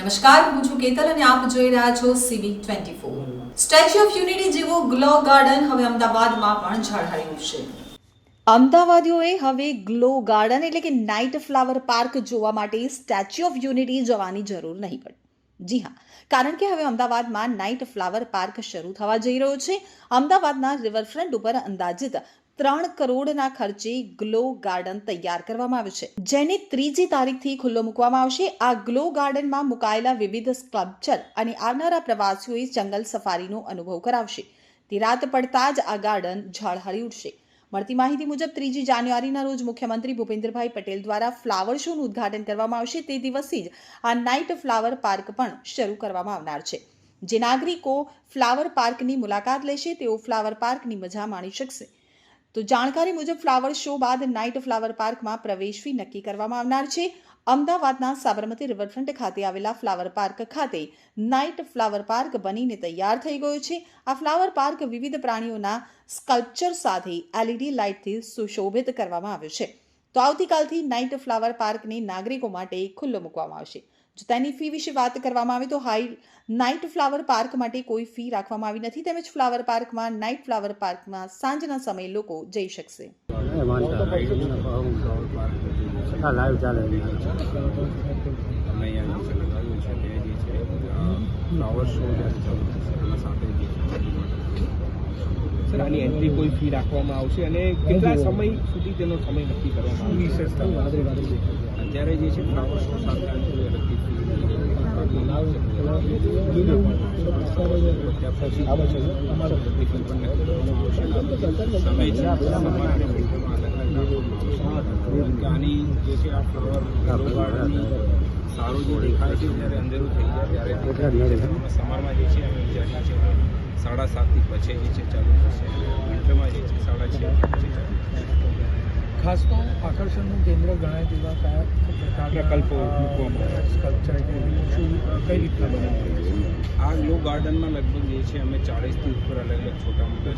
નમસ્કાર, હું છું કેતલ અને આપ જોઈ રહ્યા છો CV24. સ્ટેચ્યુ ઓફ યુનિટી જેવો ગ્લો ગાર્ડન હવે અમદાવાદમાં પણ ઝળહળ્યું છે. અમદાવાદીઓએ હવે ગ્લો ગાર્ડન એટલે કે નાઇટ ફ્લાવર પાર્ક જોવા માટે સ્ટેચ્યુ ઓફ યુનિટી જવાની જરૂર નહીં પડે. જી હા, કારણ કે હવે અમદાવાદમાં નાઇટ ફ્લાવર પાર્ક શરૂ થવા જઈ રહ્યો છે. અમદાવાદના રિવરફ્રન્ટ ઉપર અંદાજિત 3 કરોડના ખર્ચે ગ્લો ગાર્ડન તૈયાર કરવામાં આવ્યું છે, જેને 3જી તારીખથી ખુલ્લો મૂકવામાં આવશે. આ ગ્લો ગાર્ડનમાં મુકાયેલા વિવિધ સ્કલ્પચર અને આવનારા પ્રવાસીઓએ જંગલ સફારીનો અનુભવ કરાવશે. તે રાત પડતા જ આ ગાર્ડન ઝળહળી ઉઠશે. મળતી માહિતી મુજબ 3જી જાન્યુઆરીના રોજ મુખ્યમંત્રી ભૂપેન્દ્રભાઈ પટેલ દ્વારા ફ્લાવર શોનું ઉદ્ઘાટન કરવામાં આવશે. તે દિવસે જ આ નાઇટ ફ્લાવર પાર્ક પણ શરૂ કરવામાં આવનાર છે. જે નાગરિકો ફ્લાવર પાર્કની મુલાકાત લેશે તેઓ ફ્લાવર પાર્કની મજા માણી શકશે. તો જાણકારી મુજબ ફ્લાવર શો બાદ નાઇટ ફ્લાવર પાર્કમાં પ્રવેશ ફી નક્કી કરવામાં આવનાર છે. અમદાવાદના સાબરમતી રિવરફ્રન્ટ ખાતે આવેલા ફ્લાવર પાર્ક ખાતે નાઇટ ફ્લાવર પાર્ક બનીને તૈયાર થઈ ગયો છે. આ ફ્લાવર પાર્ક વિવિધ પ્રાણીઓના સ્કલ્પચર સાથે LED લાઇટથી સુશોભિત કરવામાં આવ્યો છે. તો આવતીકાલથી નાઇટ ફ્લાવર પાર્કને નાગરિકો માટે ખુલ્લો મૂકવામાં આવશે. જો તેની ફી વિશે વાત કરવામાં આવે તો નાઇટ ફ્લાવર પાર્ક માટે કોઈ ફી રાખવામાં આવી નથી. તેમજ ફ્લાવર પાર્કમાં નાઇટ ફ્લાવર પાર્કમાં સાંજના સમયે લોકો જઈ શકશે. સર, આની એન્ટ્રી કોઈ ફી રાખવામાં આવશે અને કેટલા સમય સુધી તેનો સમય નક્કી કરવામાં આવશે? અત્યારે જે છે ફ્લાવર શો સાથે આની જે છે આ ફ્લાવર સારું જે દેખાય છે જ્યારે અંધેરું થઈ જાય ત્યારે સમારમાં જે છે અમે વિચારીએ છીએ 7:30 પછી જે છે ચાલુ થશે. વિન્ટરમાં જે છે 6:30 ખાસ તો આકર્ષણનું કેન્દ્ર ગણાય તેવા કયા પ્રકલ્પો મૂકવામાં સ્કલ્પચર કે શું કઈ રીતના બનાવવામાં આ ગ્લો ગાર્ડનમાં લગભગ જે છે અમે 40થી ઉપર અલગ અલગ છોટા મોટા